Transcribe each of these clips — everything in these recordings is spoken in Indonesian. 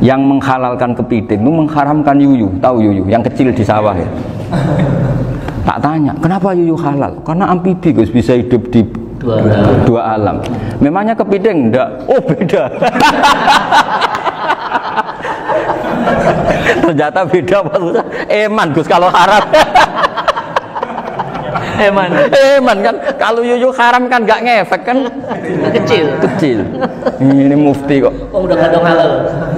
Yang menghalalkan kepiting itu mengharamkan yuyu. Tahu yuyu? Yang kecil di sawah ya. Tak tanya, kenapa yuyu halal? Karena amfibi Gus, bisa hidup di dua alam. Memangnya kepiting enggak? Oh beda. Ternyata beda maksudnya. Eman Gus kalau haram. Eman kan kalau yuyu haram kan nggak ngefek kan, kecil. Ini mufti kok. Oh udah kadang halal,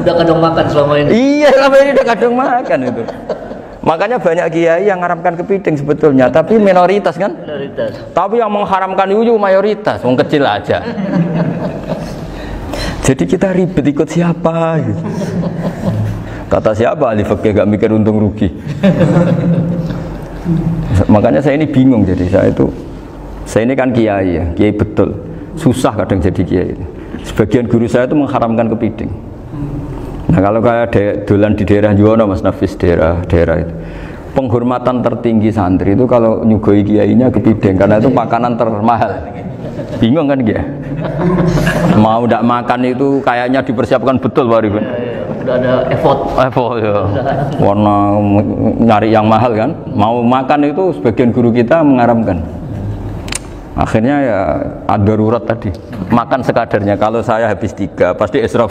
udah kadang makan selama ini. Iya selama ini udah kadang makan itu. Makanya banyak kiai yang mengharamkan kepiting sebetulnya, tapi minoritas kan. Tapi yang mengharamkan yuyu mayoritas, wong kecil aja. Jadi kita ribet ikut siapa gitu. Kata siapa ahli fikih gak mikir untung rugi. Makanya saya ini bingung, jadi saya ini kan kiai ya, kiai betul. Susah kadang jadi kiai. Sebagian guru saya itu mengharamkan kepiting. Nah kalau kayak dolan di daerah Juwono Mas Nafis, daerah itu penghormatan tertinggi santri itu kalau nyugoi kiainya kepiting, karena itu makanan termahal. Bingung kan dia? Mau tidak makan itu kayaknya dipersiapkan betul Pak Arifin. Udah ada effort ya. Warna nyari yang mahal kan. Mau makan itu sebagian guru kita mengharamkan. Akhirnya ya ada darurat tadi. Makan sekadarnya. Kalau saya habis 3 pasti israf.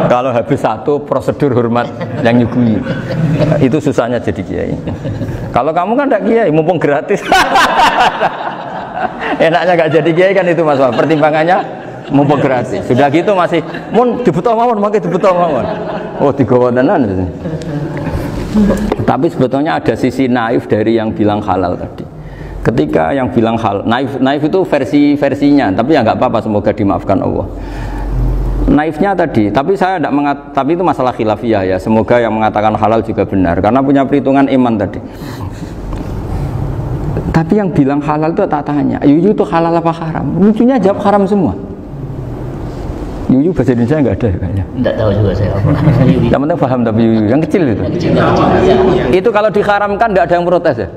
Kalau habis 1 prosedur hormat yang nyugui. Itu susahnya jadi kiai. Kalau kamu kan tidak kiai, mumpung gratis. Enaknya gak jadi kiai kan itu Mas. Pertimbangannya mumpung gratis. Sudah gitu masih mun dibutuh mawon, makai dibutuh mawon. Oh digawa tenan. Tapi sebetulnya ada sisi naif dari yang bilang halal tadi. Ketika yang bilang halal, naif itu versinya, tapi ya nggak apa-apa, semoga dimaafkan Allah. Naifnya tadi, tapi saya tidak tapi itu masalah khilafiyah ya. Semoga yang mengatakan halal juga benar, karena punya perhitungan iman tadi. Tapi yang bilang halal itu tak tanya, yuyu itu halal apa haram? Lucunya jawab haram semua. Yuyu bahasa Indonesia nggak ada kayaknya. Nggak tahu juga saya apa. Yang penting paham tapi yuyu, yang kecil itu. Itu kalau diharamkan nggak ada yang protes ya?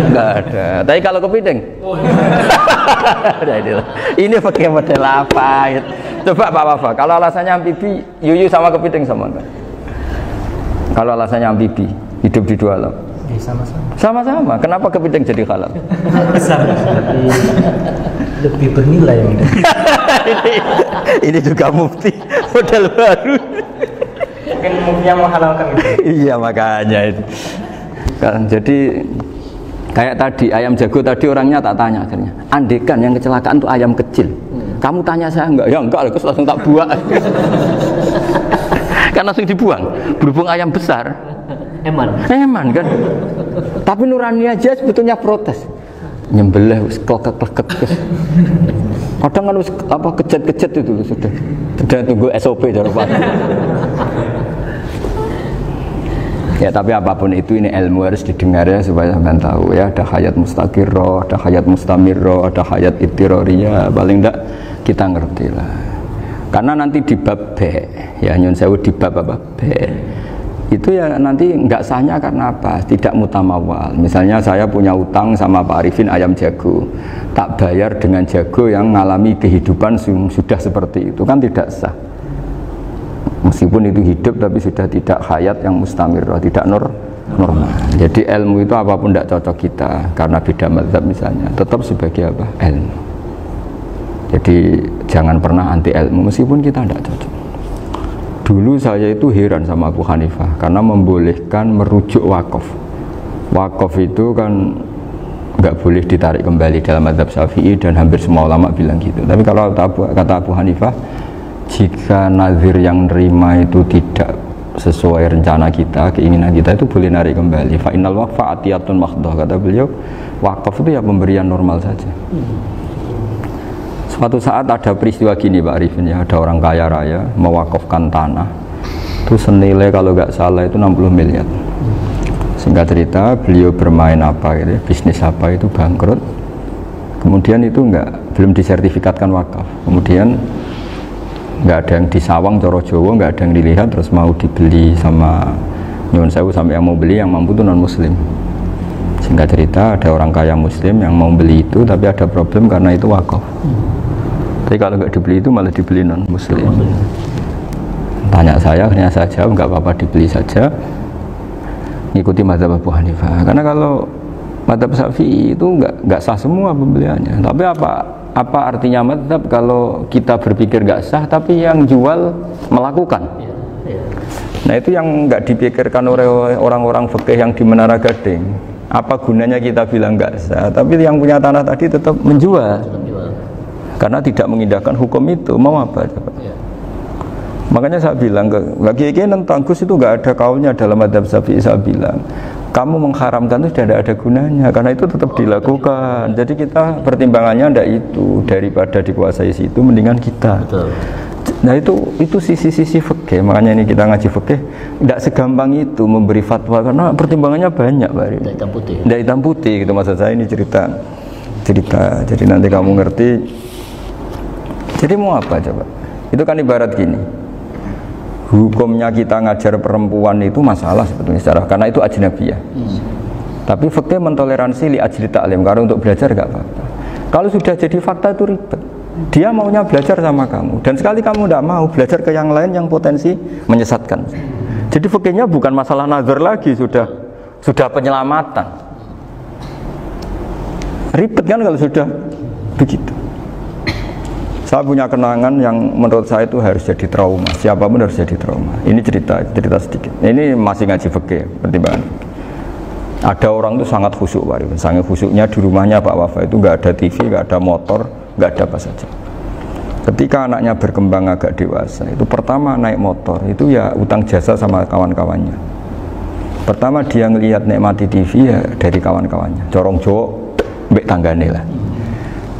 Nggak ada. Tapi kalau kepiting? Ini pakai model apa? Coba Pak Wafa, kalau alasannya amfibi, yuyu sama kepiting sama enggak? Kalau alasannya amfibi, hidup di 2 alam. Sama-sama. Kenapa kepiting jadi halal? Lebih bernilai. Ini juga mufti model baru. Mungkin muftinya menghalalkan gitu. Iya makanya itu. Kan jadi kayak tadi ayam jago tadi orangnya tak tanya akhirnya. Andekan yang kecelakaan itu ayam kecil. Kamu tanya saya enggak? Ya enggak, aku langsung tak buang. Kan langsung dibuang. Berhubung ayam besar. Eman kan. Tapi nurani aja sebetulnya protes. Nyembelih klekek. Kadang kan apa kejet itu sudah tunggu SOP dari Pak. Ya tapi apapun itu ini ilmu harus didengar ya supaya sampean tahu ya, ada hayat mustaqirroh, ada hayat mustamirroh, ada hayat ittiroriyah, paling enggak kita ngerti lah. Karena nanti di bab B ya nyun sewu di bab apa B itu ya nanti nggak sahnya karena apa? Tidak mutamawal. Misalnya saya punya utang sama Pak Arifin ayam jago, tak bayar dengan jago yang mengalami kehidupan sudah seperti itu kan tidak sah. Meskipun itu hidup tapi sudah tidak hayat yang mustamirah, tidak normal. Jadi ilmu itu apapun tidak cocok kita karena beda mazhab misalnya, tetap sebagai apa? Ilmu. Jadi jangan pernah anti ilmu meskipun kita tidak cocok. Dulu saya itu heran sama Abu Hanifah karena membolehkan merujuk wakaf. Wakaf itu kan nggak boleh ditarik kembali dalam mazhab Syafi'i dan hampir semua ulama bilang gitu. Tapi kalau kata Abu Hanifah, jika nazir yang nerima itu tidak sesuai rencana kita, keinginan kita, itu boleh narik kembali. Fa innal waqfa atiyatun makhdah, kata beliau. Wakaf itu ya pemberian normal saja. Suatu saat ada peristiwa gini Pak Arifin ya, ada orang kaya raya mewakafkan tanah itu senilai kalau nggak salah itu 60 miliar. Singkat cerita beliau bermain apa gitu, bisnis apa itu bangkrut, kemudian itu belum disertifikatkan wakaf, kemudian nggak ada yang disawang coro Jawa, nggak ada yang dilihat, terus mau dibeli sama nyuwun sewu, sampai yang mau beli yang mampu itu non muslim. Singkat cerita ada orang kaya muslim yang mau beli itu tapi ada problem karena itu wakaf. Tapi kalau nggak dibeli itu malah dibeli non muslim. Tanya saya, akhirnya saya jawab nggak apa-apa, dibeli saja, ngikuti mazhab Abu Hanifah. Karena kalau mazhab Syafi'i itu nggak sah semua pembeliannya. Tapi apa artinya mazhab kalau kita berpikir nggak sah, tapi yang jual melakukan? Nah itu yang nggak dipikirkan oleh orang-orang fikih yang di Menara Gading. Apa gunanya kita bilang nggak sah, tapi yang punya tanah tadi tetap menjual. Karena tidak mengindahkan hukum itu, mau apa coba? Makanya saya bilang bagi tentang Gus itu nggak ada kaulnya dalam mazhab Syafi'i. Saya bilang kamu mengharamkan itu tidak ada gunanya, karena itu tetap dilakukan. Jadi kita pertimbangannya ndak itu, daripada dikuasai situ mendingan kita. Betul. Nah itu sisi-sisi fikih. Makanya ini kita ngaji fikih ndak segampang itu memberi fatwa, karena pertimbangannya banyak, Pak. Ndak hitam putih. Ndak hitam putih gitu maksud saya, ini cerita. Jadi nanti kamu ngerti. Jadi mau apa coba? Itu kan ibarat gini. Hukumnya kita ngajar perempuan itu masalah sebetulnya secara, karena itu ajnabiyah. Tapi fikih mentoleransi li ajli ta'lim, karena untuk belajar enggak apa-apa. Kalau sudah jadi fakta itu ribet. Dia maunya belajar sama kamu, dan sekali kamu tidak mau belajar ke yang lain yang potensi menyesatkan. Jadi fikihnya bukan masalah nazar lagi, sudah penyelamatan. Ribet kan kalau sudah begitu. Saya punya kenangan yang menurut saya itu harus jadi trauma. Siapapun harus jadi trauma. Ini cerita sedikit. Ini masih ngaji fikih, pertimbangan. Ada orang itu sangat khusyuk, Pak. Sangat khusyuknya di rumahnya Pak Wafa itu nggak ada TV, nggak ada motor, nggak ada apa saja. Ketika anaknya berkembang agak dewasa, itu pertama naik motor, itu ya utang jasa sama kawan-kawannya. Pertama dia ngelihat nikmati TV ya dari kawan-kawannya. Corong Jawa, mbek tanggane lah.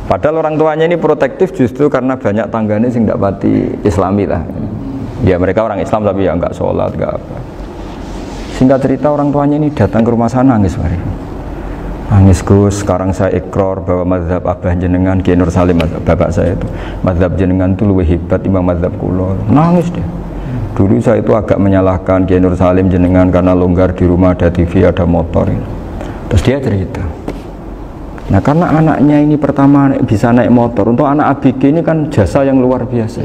Padahal orang tuanya ini protektif justru karena banyak tangganya sing ndak pati Islami lah. Ya mereka orang Islam tapi ya nggak sholat, nggak apa. Singkat cerita orang tuanya ini datang ke rumah saya nangis, Mari. Nangis Gus, sekarang saya ikrar bahwa mazhab Abah jenengan Kiai Nur Salim, mazhab bapak saya itu, mazhab jenengan itu lebih hebat timbang mazhab kula. Nangis dia. Dulu saya itu agak menyalahkan Kiai Nur Salim jenengan karena longgar di rumah ada TV, ada motor. Terus dia cerita. Nah karena anaknya ini pertama bisa naik motor, untuk anak ABG ini kan jasa yang luar biasa.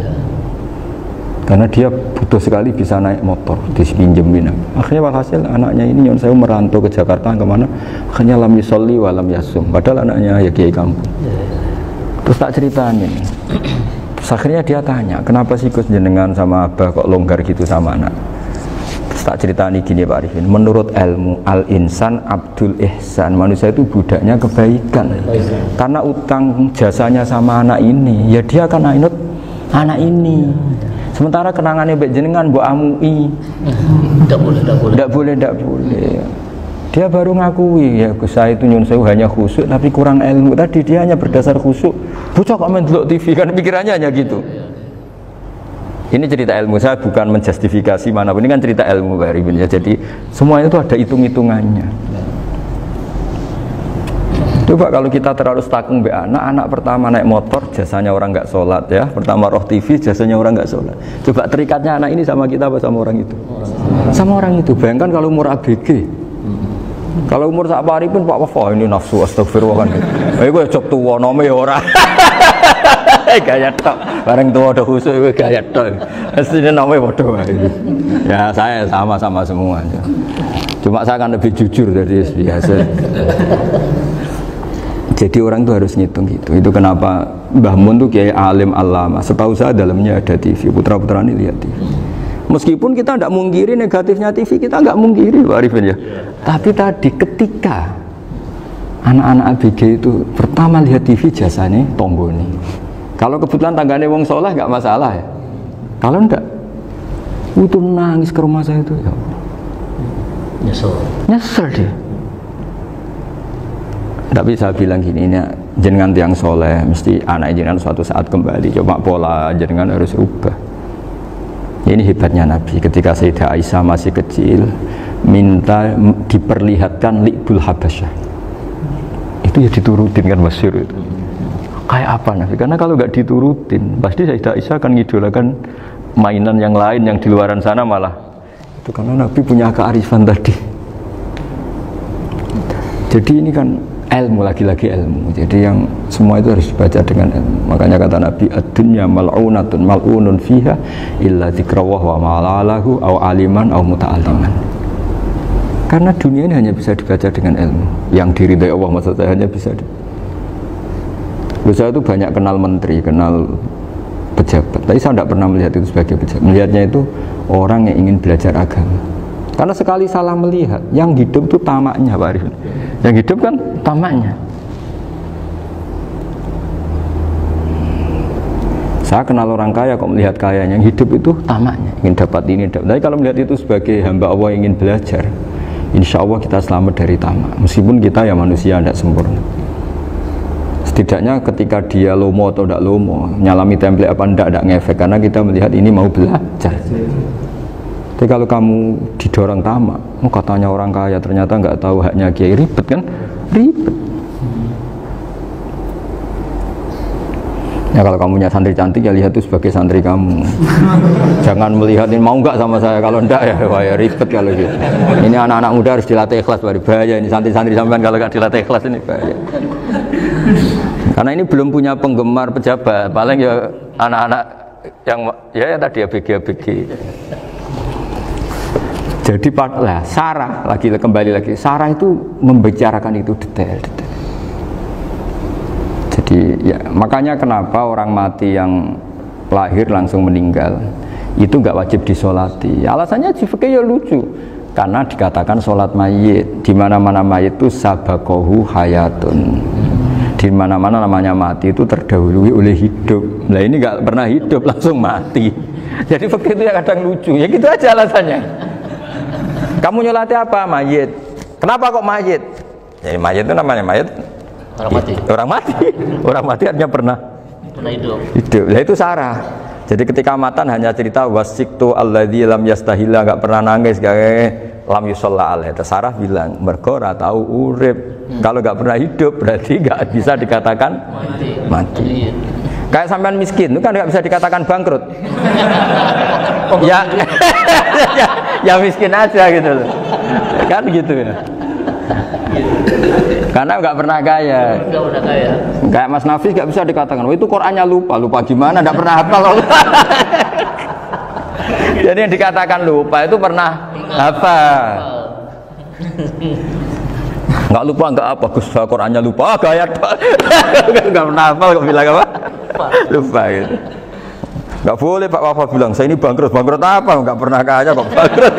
Karena dia butuh sekali bisa naik motor, dipinjemin. Akhirnya walhasil anaknya ini yang saya merantau ke Jakarta kemana, akhirnya lam yusolli wa lam yasum. Padahal anaknya ya kiai kampung. Terus tak ceritain ini. Terus akhirnya dia tanya, kenapa sih Gus jenengan sama Abah kok longgar gitu sama anak? Tak ceritani gini Pak Arifin, menurut ilmu al-insan abdul ihsan, manusia itu budaknya kebaikan. Karena utang jasanya sama anak ini, ya dia akan ainut anak ini. Sementara kenangannya mbak jenengan mbok amui, tidak boleh. Dia baru ngakui, ya Gus saya itu nyun sewu hanya khusyuk tapi kurang ilmu. Tadi dia hanya berdasar khusyuk, bocah kok main delok TV, kan pikirannya hanya gitu. Ini cerita ilmu, saya bukan menjustifikasi manapun, ini kan cerita ilmu Pak Arifin ya. Jadi semuanya itu ada hitung-hitungannya. Coba kalau kita terlalu stakung be anak pertama naik motor jasanya orang nggak sholat ya, pertama roh TV jasanya orang nggak sholat. Coba terikatnya anak ini sama kita apa sama orang itu? Sama orang itu. Bayangkan kalau umur ABG, kalau umur sak pari pun Pak Wafa ini nafsu astagfirullah kan. Gue cok tuwa nome ya ora. Gaya tok, bareng tua udah khusus gue gaya tok. Aslinya namanya bodoh. Ya saya sama semua. Cuma saya kan lebih jujur dari biasa. Jadi orang itu harus ngitung gitu. Itu kenapa Mbah Mun tuh kiai alim alama. Setahu saya dalamnya ada TV. Putra-putra ini lihat TV. Meskipun kita tidak mungkiri negatifnya TV, kita nggak mungkiri Pak Arifin ya. Tapi tadi ketika anak-anak ABG itu pertama lihat TV jasanya Tonggoni. Kalau kebetulan tanggane wong soleh nggak masalah ya. Kalau enggak, itu nangis ke rumah saya itu ya. Nyesel dia. Tapi saya bilang gini, ini jenengan tiang soleh, mesti anak jenengan suatu saat kembali. Coba pola jenengan harus rubah. Ini hebatnya Nabi. Ketika Sayyidah Aisyah masih kecil, minta diperlihatkan li'bul habasyah. Itu ya diturutin kan masyhur itu. Kayak apa Nabi? Karena kalau nggak diturutin, pasti Sayyidah Aisyah akan ngidolakan mainan yang lain yang di luaran sana malah. Itu karena Nabi punya kearifan tadi. Jadi ini kan ilmu, lagi-lagi ilmu. Jadi yang semua itu harus dibaca dengan ilmu. Makanya kata Nabi, ad-dunya mal'unatun mal'unun fiha illa dzikrawah wa ma'alahu aw aliman aw muta'alliman. Karena dunia ini hanya bisa dibaca dengan ilmu. Yang diridai Allah maksud saya hanya bisa saya itu banyak kenal menteri, kenal pejabat, tapi saya tidak pernah melihat itu sebagai pejabat. Melihatnya itu orang yang ingin belajar agama. Karena sekali salah melihat, yang hidup itu tamaknya Pak Arifin. Yang hidup kan tamaknya. Saya kenal orang kaya kok melihat kaya, yang hidup itu tamaknya, ingin dapat ini, dapat. Tapi kalau melihat itu sebagai hamba Allah yang ingin belajar, insya Allah kita selamat dari tamak. Meskipun kita ya manusia tidak sempurna. Setidaknya ketika dia lomo atau tidak lomo, nyalami template apa tidak ngefek, karena kita melihat ini mau belajar. Tapi kalau kamu didorong tamak, katanya orang kaya ternyata nggak tahu haknya kiai, ribet kan? Ribet. Ya kalau kamu punya santri cantik ya lihat itu sebagai santri kamu. Jangan melihat ini mau nggak sama saya, kalau enggak ya wah ya ribet kalau gitu. Ini anak-anak muda harus dilatih ikhlas, bahaya ini santri-santri sampean kalau nggak dilatih ikhlas ini bahaya. Karena ini belum punya penggemar pejabat, paling ya anak-anak yang ya tadi ABG. Jadi lah Sarah kembali lagi Sarah itu membicarakan itu detail. Jadi ya makanya kenapa orang mati yang lahir langsung meninggal itu nggak wajib disolati. Alasannya di fikih ya lucu. Karena dikatakan sholat mayit, di mana-mana mayit itu sabakohu hayatun. Di mana-mana namanya mati itu terdahului oleh hidup. Nah ini nggak pernah hidup langsung mati. Jadi fikih itu ya kadang lucu. Ya gitu aja alasannya. Kamu nyolati apa? Mayit. Kenapa kok mayit? Jadi mayit itu namanya mayit. Orang mati. Orang mati. Orang mati artinya pernah hidup. Hidup. Nah itu Sarah. Jadi ketika matan hanya cerita wasiktu alladzi lam yastahila, nggak pernah nangis, kayak lam yusalla alaih. Sarah bilang mergo ora tahu urip. Kalau nggak pernah hidup berarti nggak bisa dikatakan mati. Kayak sampean miskin itu kan nggak bisa dikatakan bangkrut. Ya, ya miskin aja gitu loh. Kan gitu ya. Karena nggak pernah kaya. Kayak Mas Nafis nggak bisa dikatakan, oh itu Qurannya lupa gimana? Nggak pernah hafal. Jadi yang dikatakan lupa itu pernah hafal. Nggak lupa nggak apa, Gus Qurannya lupa, gaya nggak pernah hafal kok bilang apa? Lupa gitu. Nggak boleh Pak Wafa bilang saya ini bangkrut apa? Nggak pernah kaya kok bangkrut.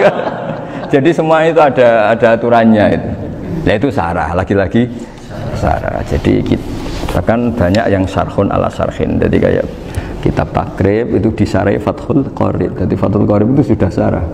Jadi semua itu ada aturannya itu. Nah itu Sarah, lagi-lagi Sarah. Jadi kita kan banyak yang syarhun ala syarhin. Jadi kayak kitab takrib itu disarai Fathul Qorib. Jadi Fathul Qorib itu sudah Sarah.